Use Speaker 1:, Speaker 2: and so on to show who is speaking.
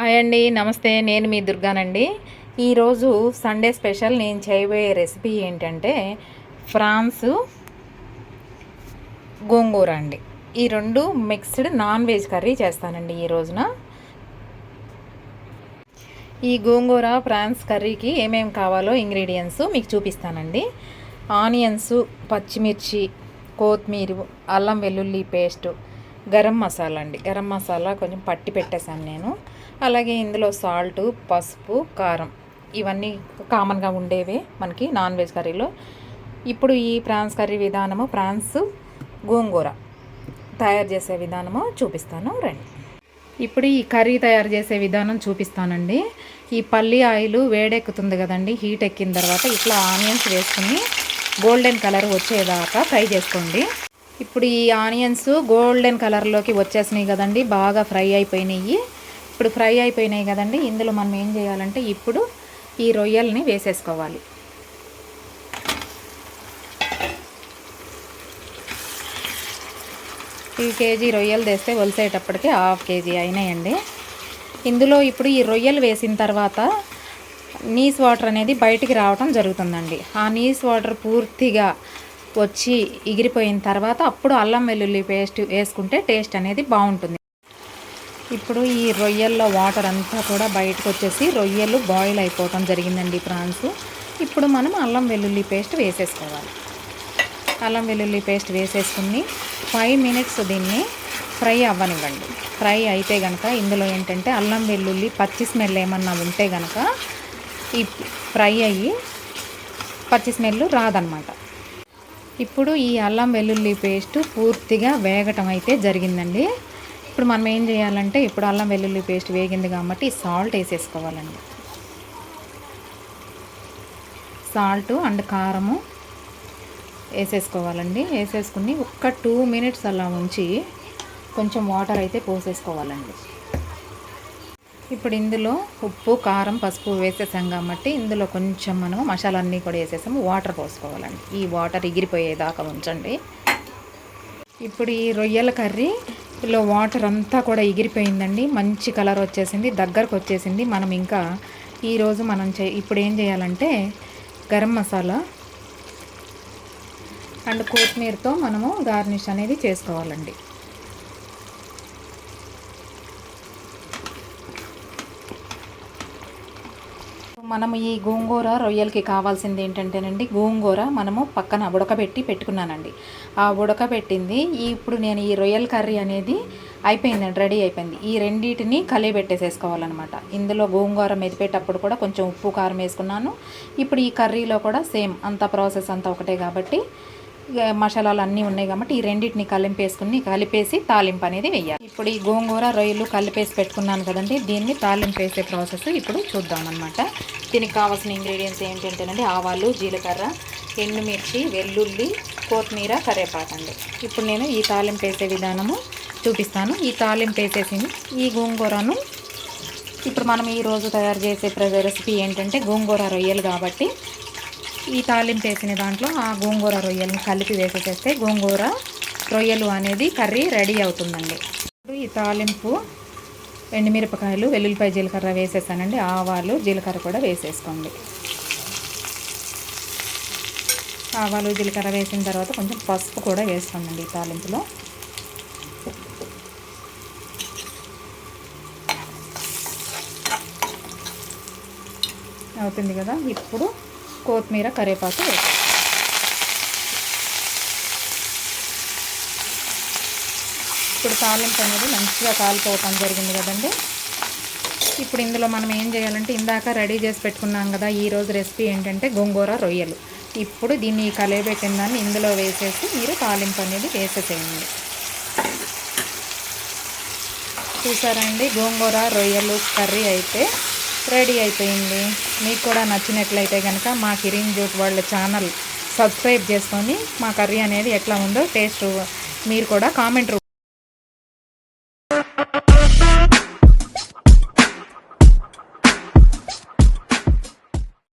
Speaker 1: Hi అండి, నమస్తే. నేను మీ దుర్గానండి. ఈరోజు సండే స్పెషల్ నేను చేయబోయే రెసిపీ ఏంటంటే ఫ్రాన్స్ గోంగూర అండి. ఈ రెండు మిక్స్డ్ నాన్ వెజ్ కర్రీ చేస్తానండి ఈ రోజున. ఈ గోంగూర ఫ్రాన్స్ కర్రీకి ఏమేమి కావాలో ఇంగ్రీడియంట్స్ మీకు చూపిస్తానండి. ఆనియన్స్, పచ్చిమిర్చి, కొత్తిమీర, అల్లం వెల్లుల్లి పేస్టు, గరం మసాలా అండి. గరం మసాలా కొంచెం పట్టి పెట్టేశాను నేను. అలాగే ఇందులో సాల్టు, పసుపు, కారం ఇవన్నీ కామన్గా ఉండేవే మనకి నాన్ వెజ్ కర్రీలో. ఇప్పుడు ఈ ప్రాన్స్ కర్రీ విధానము, ప్రాన్స్ గోంగూర తయారు చేసే విధానము చూపిస్తాను రండి. ఇప్పుడు ఈ కర్రీ తయారు చేసే విధానం చూపిస్తానండి. ఈ పల్లి ఆయిల్ వేడెక్కుతుంది కదండి, హీట్ ఎక్కిన తర్వాత ఇట్లా ఆనియన్స్ వేసుకుని గోల్డెన్ కలర్ వచ్చేదాకా ఫ్రై చేసుకోండి. ఇప్పుడు ఈ ఆనియన్స్ గోల్డెన్ కలర్లోకి వచ్చేసినాయి కదండి, బాగా ఫ్రై అయిపోయినాయి. ఇప్పుడు ఫ్రై అయిపోయినాయి కదండి, ఇందులో మనం ఏం చేయాలంటే ఇప్పుడు ఈ రొయ్యల్ని వేసేసుకోవాలి. ఈ కేజీ రొయ్యలు తెస్తే ఒలిసేటప్పటికి 1/2 కేజీ అయినాయండి. ఇందులో ఇప్పుడు ఈ రొయ్యలు వేసిన తర్వాత నీస్ వాటర్ అనేది బయటికి రావటం జరుగుతుందండి. ఆ నీస్ వాటర్ పూర్తిగా వచ్చి ఎగిరిపోయిన తర్వాత అప్పుడు అల్లం వెల్లుల్లి పేస్ట్ వేసుకుంటే టేస్ట్ అనేది బాగుంటుంది. ఇప్పుడు ఈ రొయ్యల్లో వాటర్ అంతా కూడా బయటకు వచ్చేసి రొయ్యలు బాయిల్ అయిపోవటం జరిగిందండి ప్రాన్స్. ఇప్పుడు మనం అల్లం వెల్లుల్లి పేస్ట్ వేసేసుకోవాలి. అల్లం వెల్లుల్లి పేస్ట్ వేసేసుకుని 5 మినిట్స్ దీన్ని ఫ్రై అవ్వనివ్వండి. ఫ్రై అయితే కనుక ఇందులో ఏంటంటే అల్లం వెల్లుల్లి పచ్చి స్మెల్ ఏమన్నా ఉంటే కనుక ఈ ఫ్రై అయ్యి పచ్చి స్మెల్ రాదనమాట. ఇప్పుడు ఈ అల్లం వెల్లుల్లి పేస్ట్ పూర్తిగా వేగటం అయితే జరిగిందండి. ఇప్పుడు మనం ఏం చేయాలంటే ఇప్పుడు అల్లం వెల్లుల్లి పేస్ట్ వేగింది కాబట్టి సాల్ట్ వేసేసుకోవాలండి. సాల్ట్ అండ్ కారము వేసేసుకోవాలండి. వేసేసుకుని ఒక్క 2 మినిట్స్ అలా ఉంచి కొంచెం వాటర్ అయితే పోసేసుకోవాలండి. ఇప్పుడు ఇందులో ఉప్పు, కారం, పసుపు వేసేసాం కాబట్టి ఇందులో కొంచెం మనం మసాలా అన్నీ కూడా వేసేసాము. వాటర్ పోసుకోవాలండి. ఈ వాటర్ ఎగిరిపోయేదాకా ఉంచండి. ఇప్పుడు ఈ రొయ్యల కర్రీలో వాటర్ అంతా కూడా ఎగిరిపోయిందండి. మంచి కలర్ వచ్చేసింది, దగ్గరకు వచ్చేసింది. మనం ఇంకా ఈరోజు మనం ఇప్పుడు ఏం చేయాలంటే గరం మసాలా అండ్ కొత్తిమీరతో మనము గార్నిష్ అనేది చేసుకోవాలండి. మనము ఈ గోంగూర రొయ్యలకి కావాల్సింది ఏంటంటేనండి, గోంగూర మనము పక్కన ఉడకబెట్టి పెట్టుకున్నానండి. ఆ ఉడకబెట్టింది ఇప్పుడు నేను ఈ రొయ్యల కర్రీ అనేది అయిపోయిందండి, రెడీ అయిపోయింది. ఈ రెండింటిని కలిపెట్టేసేసుకోవాలన్నమాట. ఇందులో గోంగూర మెదిపేటప్పుడు కూడా కొంచెం ఉప్పు, కారం వేసుకున్నాను. ఇప్పుడు ఈ కర్రీలో కూడా సేమ్ అంత ప్రాసెస్ అంతా ఒకటే కాబట్టి మసాలాలు అన్నీ ఉన్నాయి కాబట్టి ఈ రెండింటిని కలిపేసి తాలింపు అనేది వేయాలి. ఇప్పుడు ఈ గోంగూర రొయ్యలు కలిపేసి పెట్టుకున్నాను కదండి, దీన్ని తాలింపు వేసే ప్రాసెస్ ఇప్పుడు చూద్దామన్నమాట. దీనికి కావాల్సిన ఇంగ్రీడియంట్స్ ఏంటంటేనండి ఆవాలు, జీలకర్ర, ఎండుమిర్చి, వెల్లుల్లి, కొత్తిమీర, కరివేపాకు అండి. ఇప్పుడు నేను ఈ తాలింపు వేసే విధానము చూపిస్తాను. ఈ తాలింపు వేసేసి ఈ గోంగూరను ఇప్పుడు మనం ఈరోజు తయారు చేసే రెసిపీ ఏంటంటే గోంగూర రొయ్యలు కాబట్టి ఈ తాలింపు వేసిన దాంట్లో ఆ గోంగూర రొయ్యలను కలిపి వేసేసేస్తే గోంగూర రొయ్యలు అనేది కర్రీ రెడీ అవుతుందండి. ఇప్పుడు ఈ తాలింపు ఎండుమిరపకాయలు, వెల్లుల్లిపాయ, జీలకర్ర వేసేసానండి. ఆవాలు, జీలకర్ర కూడా వేసేసుకోండి. ఆవాలు, జీలకర్ర వేసిన తర్వాత కొంచెం పసుపు కూడా వేసుకోండి ఈ తాలింపులో. అవుతుంది కదా. ఇప్పుడు కొత్తిమీర, కరివేపాకు వేసి ఇప్పుడు తాలింపు అనేది మంచిగా కాలిపోవటం జరిగింది కదండి. ఇప్పుడు ఇందులో మనం ఏం చేయాలంటే ఇందాక రెడీ చేసి పెట్టుకున్నాం కదా, ఈరోజు రెసిపీ ఏంటంటే గోంగూర రొయ్యలు. ఇప్పుడు దీన్ని కలియబెట్టిన దాన్ని ఇందులో వేసేసి మీరు తాలింపు అనేది వేసేసేయండి. చూసారండి, గోంగూర రొయ్యలు కర్రీ అయితే రెడీ అయిపోయింది. మీకు కూడా నచ్చినట్లయితే కనుక మా కిరిన్ జ్యూట్ వాళ్ళ ఛానల్ సబ్స్క్రైబ్ చేసుకొని మా కర్రీ అనేది ఎట్లా ఉందో టేస్ట్ మీరు కూడా కామెంట్